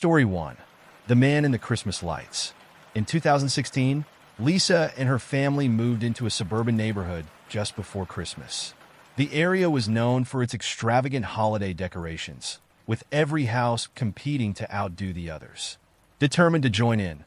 Story 1. The Man in the Christmas Lights. In 2016, Lisa and her family moved into a suburban neighborhood just before Christmas. The area was known for its extravagant holiday decorations, with every house competing to outdo the others. Determined to join in,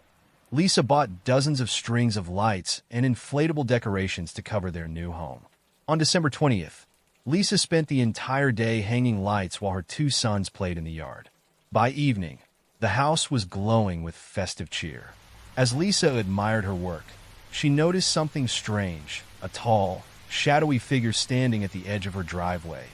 Lisa bought dozens of strings of lights and inflatable decorations to cover their new home. On December 20th, Lisa spent the entire day hanging lights while her two sons played in the yard. By evening, the house was glowing with festive cheer. As Lisa admired her work, she noticed something strange, a tall, shadowy figure standing at the edge of her driveway,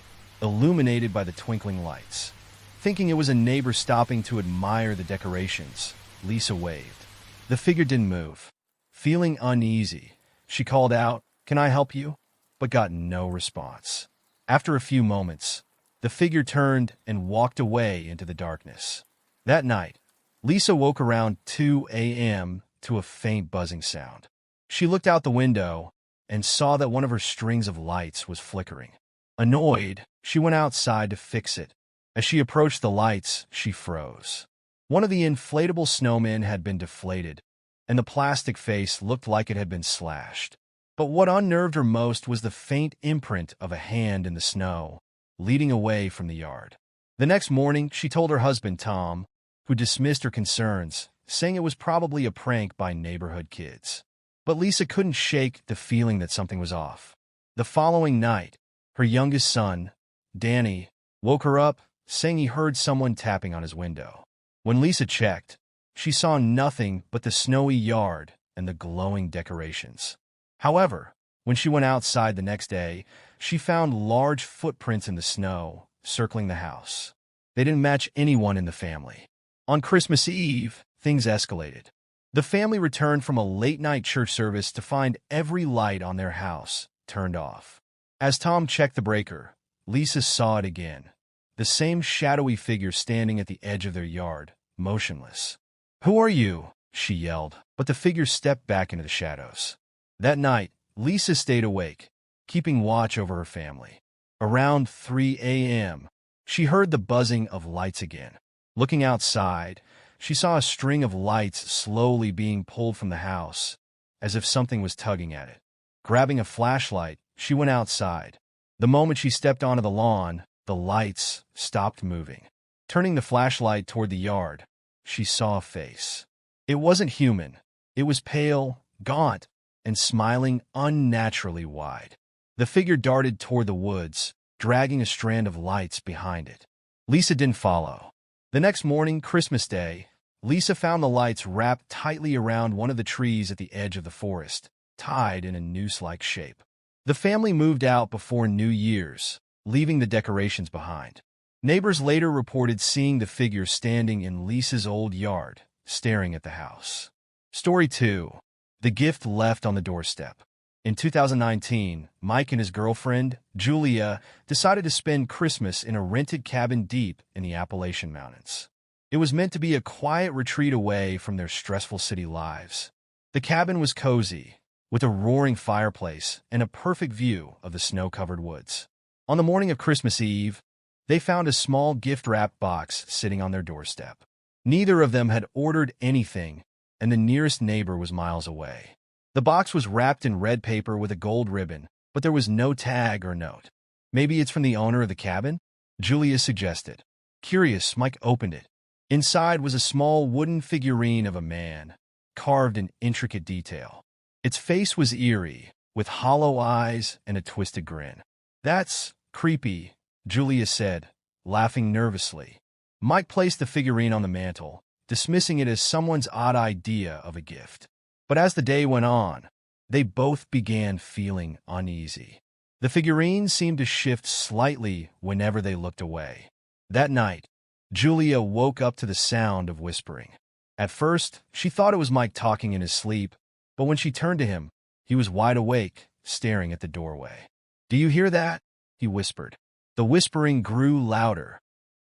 illuminated by the twinkling lights. Thinking it was a neighbor stopping to admire the decorations, Lisa waved. The figure didn't move. Feeling uneasy, she called out, "Can I help you?" but got no response. After a few moments, the figure turned and walked away into the darkness. That night, Lisa woke around 2 a.m. to a faint buzzing sound. She looked out the window and saw that one of her strings of lights was flickering. Annoyed, she went outside to fix it. As she approached the lights, she froze. One of the inflatable snowmen had been deflated, and the plastic face looked like it had been slashed. But what unnerved her most was the faint imprint of a hand in the snow, leading away from the yard. The next morning, she told her husband, Tom, who dismissed her concerns, saying it was probably a prank by neighborhood kids. But Lisa couldn't shake the feeling that something was off. The following night, her youngest son, Danny, woke her up, saying he heard someone tapping on his window. When Lisa checked, she saw nothing but the snowy yard and the glowing decorations. However, when she went outside the next day, she found large footprints in the snow circling the house. They didn't match anyone in the family. On Christmas Eve, things escalated. The family returned from a late-night church service to find every light on their house turned off. As Tom checked the breaker, Lisa saw it again. The same shadowy figure standing at the edge of their yard, motionless. "Who are you?" she yelled, but the figure stepped back into the shadows. That night, Lisa stayed awake, keeping watch over her family. Around 3 a.m., she heard the buzzing of lights again. Looking outside, she saw a string of lights slowly being pulled from the house, as if something was tugging at it. Grabbing a flashlight, she went outside. The moment she stepped onto the lawn, the lights stopped moving. Turning the flashlight toward the yard, she saw a face. It wasn't human. It was pale, gaunt, and smiling unnaturally wide. The figure darted toward the woods, dragging a strand of lights behind it. Lisa didn't follow. The next morning, Christmas Day, Lisa found the lights wrapped tightly around one of the trees at the edge of the forest, tied in a noose-like shape. The family moved out before New Year's, leaving the decorations behind. Neighbors later reported seeing the figure standing in Lisa's old yard, staring at the house. Story 2. The Gift Left on the Doorstep. In 2019, Mike and his girlfriend, Julia, decided to spend Christmas in a rented cabin deep in the Appalachian Mountains. It was meant to be a quiet retreat away from their stressful city lives. The cabin was cozy, with a roaring fireplace and a perfect view of the snow-covered woods. On the morning of Christmas Eve, they found a small gift-wrapped box sitting on their doorstep. Neither of them had ordered anything, and the nearest neighbor was miles away. The box was wrapped in red paper with a gold ribbon, but there was no tag or note. "Maybe it's from the owner of the cabin?" Julia suggested. Curious, Mike opened it. Inside was a small wooden figurine of a man, carved in intricate detail. Its face was eerie, with hollow eyes and a twisted grin. "That's creepy," Julia said, laughing nervously. Mike placed the figurine on the mantel, dismissing it as someone's odd idea of a gift. But as the day went on, they both began feeling uneasy. The figurine seemed to shift slightly whenever they looked away. That night, Julia woke up to the sound of whispering. At first, she thought it was Mike talking in his sleep, but when she turned to him, he was wide awake, staring at the doorway. "Do you hear that?" he whispered. The whispering grew louder,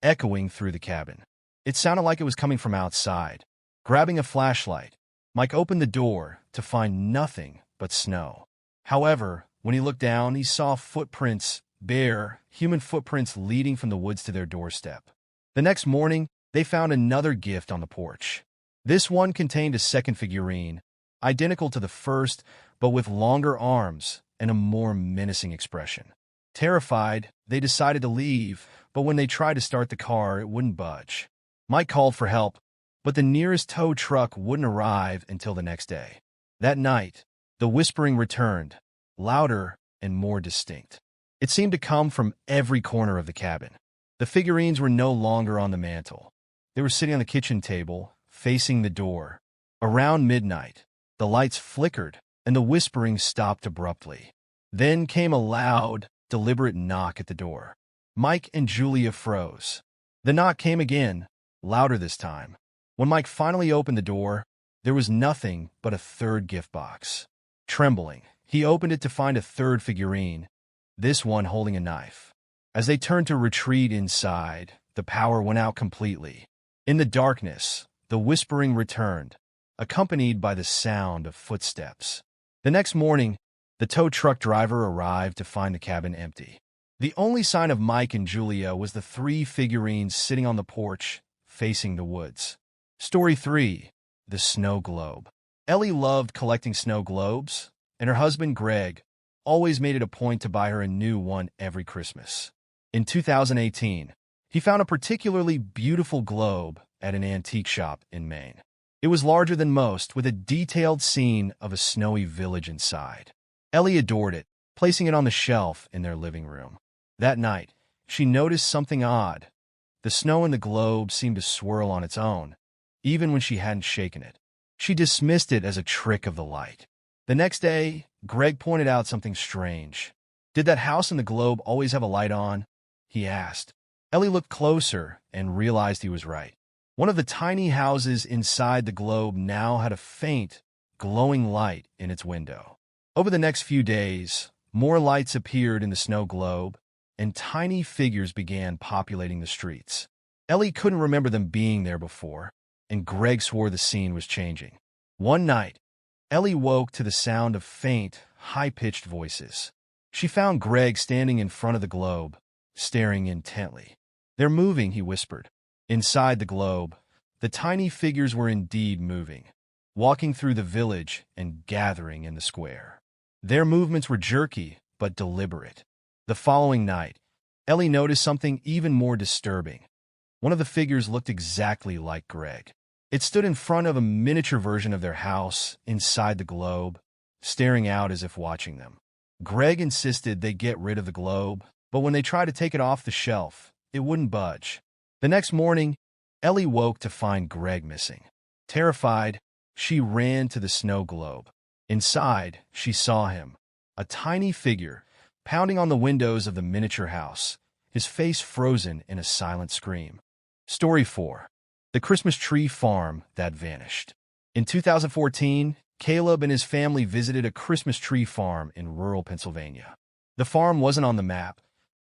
echoing through the cabin. It sounded like it was coming from outside. Grabbing a flashlight, Mike opened the door to find nothing but snow. However, when he looked down, he saw footprints, bare, human footprints leading from the woods to their doorstep. The next morning, they found another gift on the porch. This one contained a second figurine, identical to the first, but with longer arms and a more menacing expression. Terrified, they decided to leave, but when they tried to start the car, it wouldn't budge. Mike called for help, but the nearest tow truck wouldn't arrive until the next day. That night, the whispering returned, louder and more distinct. It seemed to come from every corner of the cabin. The figurines were no longer on the mantel. They were sitting on the kitchen table, facing the door. Around midnight, the lights flickered, and the whispering stopped abruptly. Then came a loud, deliberate knock at the door. Mike and Julia froze. The knock came again, louder this time. When Mike finally opened the door, there was nothing but a third gift box. Trembling, he opened it to find a third figurine, this one holding a knife. As they turned to retreat inside, the power went out completely. In the darkness, the whispering returned, accompanied by the sound of footsteps. The next morning, the tow truck driver arrived to find the cabin empty. The only sign of Mike and Julia was the 3 figurines sitting on the porch, facing the woods. Story 3. The Snow Globe. Ellie loved collecting snow globes, and her husband, Greg, always made it a point to buy her a new one every Christmas. In 2018, he found a particularly beautiful globe at an antique shop in Maine. It was larger than most, with a detailed scene of a snowy village inside. Ellie adored it, placing it on the shelf in their living room. That night, she noticed something odd. The snow in the globe seemed to swirl on its own, even when she hadn't shaken it. She dismissed it as a trick of the light. The next day, Greg pointed out something strange. "Did that house in the globe always have a light on?" he asked. Ellie looked closer and realized he was right. One of the tiny houses inside the globe now had a faint, glowing light in its window. Over the next few days, more lights appeared in the snow globe, and tiny figures began populating the streets. Ellie couldn't remember them being there before, and Greg swore the scene was changing. One night, Ellie woke to the sound of faint, high-pitched voices. She found Greg standing in front of the globe, staring intently. "They're moving," he whispered. Inside the globe, the tiny figures were indeed moving, walking through the village and gathering in the square. Their movements were jerky but deliberate. The following night, Ellie noticed something even more disturbing. One of the figures looked exactly like Greg. It stood in front of a miniature version of their house inside the globe, staring out as if watching them. Greg insisted they get rid of the globe, but when they tried to take it off the shelf, it wouldn't budge. The next morning, Ellie woke to find Greg missing. Terrified, she ran to the snow globe. Inside, she saw him, a tiny figure, pounding on the windows of the miniature house, his face frozen in a silent scream. Story 4. The Christmas Tree Farm That Vanished. In 2014, Caleb and his family visited a Christmas tree farm in rural Pennsylvania. The farm wasn't on the map,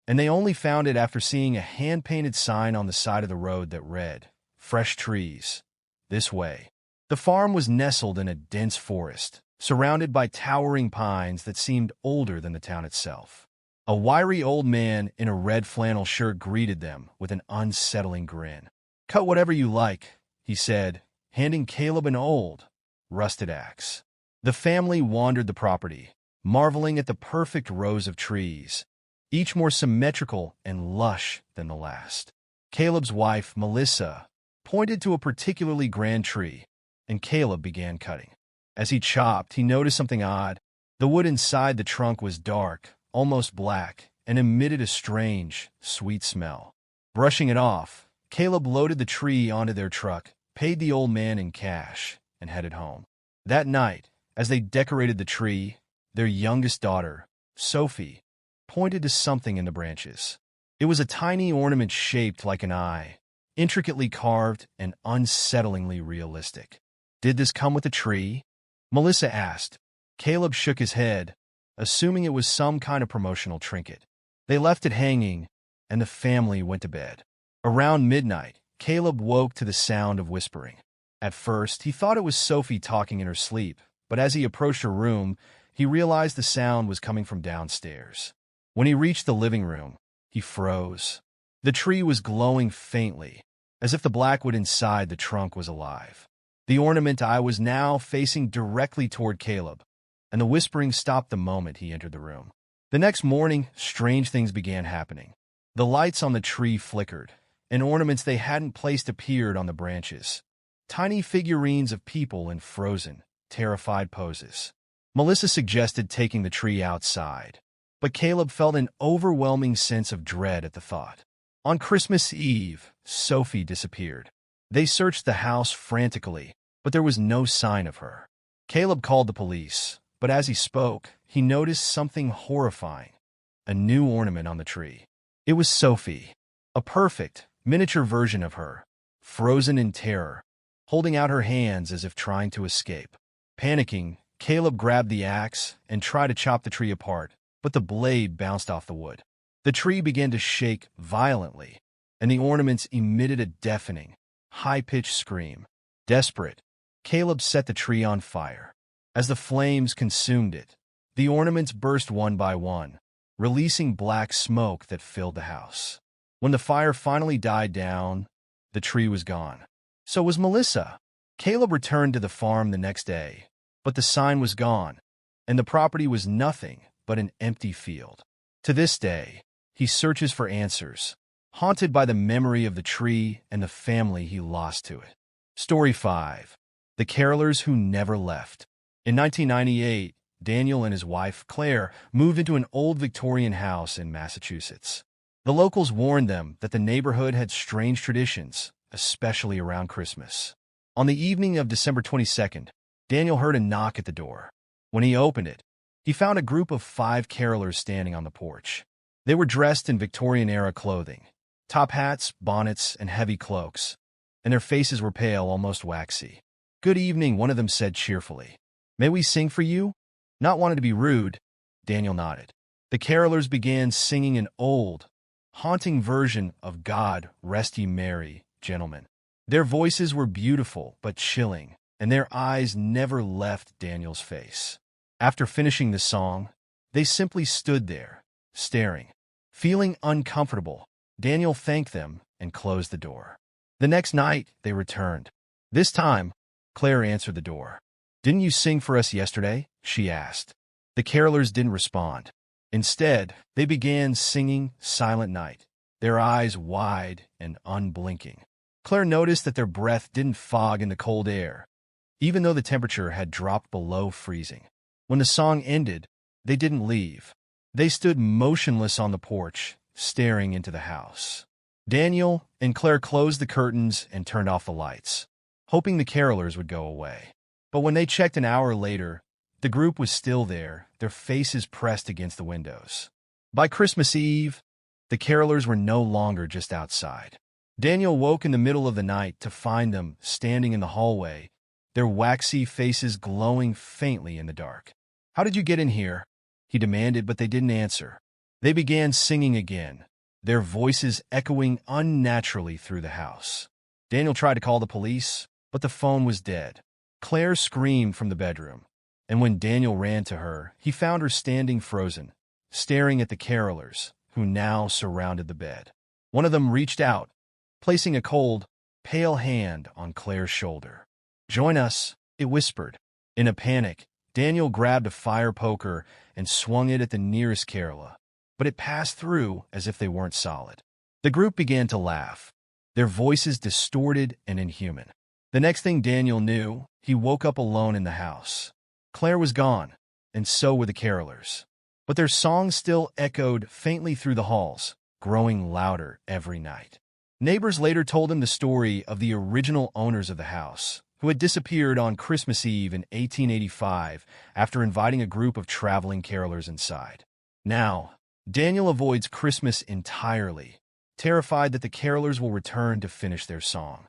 and they only found it after seeing a hand-painted sign on the side of the road that read, "Fresh trees, this way." The farm was nestled in a dense forest, surrounded by towering pines that seemed older than the town itself. A wiry old man in a red flannel shirt greeted them with an unsettling grin. "Cut whatever you like," he said, handing Caleb an old, rusted axe. The family wandered the property, marveling at the perfect rows of trees, each more symmetrical and lush than the last. Caleb's wife, Melissa, pointed to a particularly grand tree, and Caleb began cutting. As he chopped, he noticed something odd. The wood inside the trunk was dark, almost black, and emitted a strange, sweet smell. Brushing it off, Caleb loaded the tree onto their truck, paid the old man in cash, and headed home. That night, as they decorated the tree, their youngest daughter, Sophie, pointed to something in the branches. It was a tiny ornament shaped like an eye, intricately carved and unsettlingly realistic. "Did this come with the tree?" Melissa asked. Caleb shook his head, assuming it was some kind of promotional trinket. They left it hanging, and the family went to bed. Around midnight, Caleb woke to the sound of whispering. At first, he thought it was Sophie talking in her sleep, but as he approached her room, he realized the sound was coming from downstairs. When he reached the living room, he froze. The tree was glowing faintly, as if the blackwood inside the trunk was alive. The ornament eye was now facing directly toward Caleb, and the whispering stopped the moment he entered the room. The next morning, strange things began happening. The lights on the tree flickered, and ornaments they hadn't placed appeared on the branches. Tiny figurines of people in frozen, terrified poses. Melissa suggested taking the tree outside, but Caleb felt an overwhelming sense of dread at the thought. On Christmas Eve, Sophie disappeared. They searched the house frantically, but there was no sign of her. Caleb called the police, but as he spoke, he noticed something horrifying. A new ornament on the tree. It was Sophie, a perfect, miniature version of her, frozen in terror, holding out her hands as if trying to escape. Panicking, Caleb grabbed the axe and tried to chop the tree apart, but the blade bounced off the wood. The tree began to shake violently, and the ornaments emitted a deafening, high-pitched scream. Desperate, Caleb set the tree on fire. As the flames consumed it, the ornaments burst one by one, releasing black smoke that filled the house. When the fire finally died down, the tree was gone. So was Melissa. Caleb returned to the farm the next day, but the sign was gone, and the property was nothing but an empty field. To this day, he searches for answers, haunted by the memory of the tree and the family he lost to it. Story 5. The Carolers Who Never Left. In 1998, Daniel and his wife, Claire, moved into an old Victorian house in Massachusetts. The locals warned them that the neighborhood had strange traditions, especially around Christmas. On the evening of December 22nd, Daniel heard a knock at the door. When he opened it, he found a group of 5 carolers standing on the porch. They were dressed in Victorian-era clothing, top hats, bonnets, and heavy cloaks, and their faces were pale, almost waxy. "Good evening," one of them said cheerfully. "May we sing for you?" Not wanting to be rude, Daniel nodded. The carolers began singing an old, haunting version of God Rest Ye Merry, Gentlemen. Their voices were beautiful but chilling, and their eyes never left Daniel's face. After finishing the song, they simply stood there, staring. Feeling uncomfortable, Daniel thanked them and closed the door. The next night, they returned. This time, Claire answered the door. "Didn't you sing for us yesterday?" she asked. The carolers didn't respond. Instead, they began singing Silent Night, their eyes wide and unblinking. Claire noticed that their breath didn't fog in the cold air, even though the temperature had dropped below freezing. When the song ended, they didn't leave. They stood motionless on the porch, staring into the house. Daniel and Claire closed the curtains and turned off the lights, hoping the carolers would go away. But when they checked an hour later, the group was still there, their faces pressed against the windows. By Christmas Eve, the carolers were no longer just outside. Daniel woke in the middle of the night to find them standing in the hallway, their waxy faces glowing faintly in the dark. "How did you get in here?" he demanded, but they didn't answer. They began singing again, their voices echoing unnaturally through the house. Daniel tried to call the police, but the phone was dead. Claire screamed from the bedroom, and when Daniel ran to her, he found her standing frozen, staring at the carolers, who now surrounded the bed. One of them reached out, placing a cold, pale hand on Claire's shoulder. "Join us," it whispered. In a panic, Daniel grabbed a fire poker and swung it at the nearest caroler, but it passed through as if they weren't solid. The group began to laugh, their voices distorted and inhuman. The next thing Daniel knew, he woke up alone in the house. Claire was gone, and so were the carolers. But their songs still echoed faintly through the halls, growing louder every night. Neighbors later told him the story of the original owners of the house, who had disappeared on Christmas Eve in 1885 after inviting a group of traveling carolers inside. Now, Daniel avoids Christmas entirely, terrified that the carolers will return to finish their song.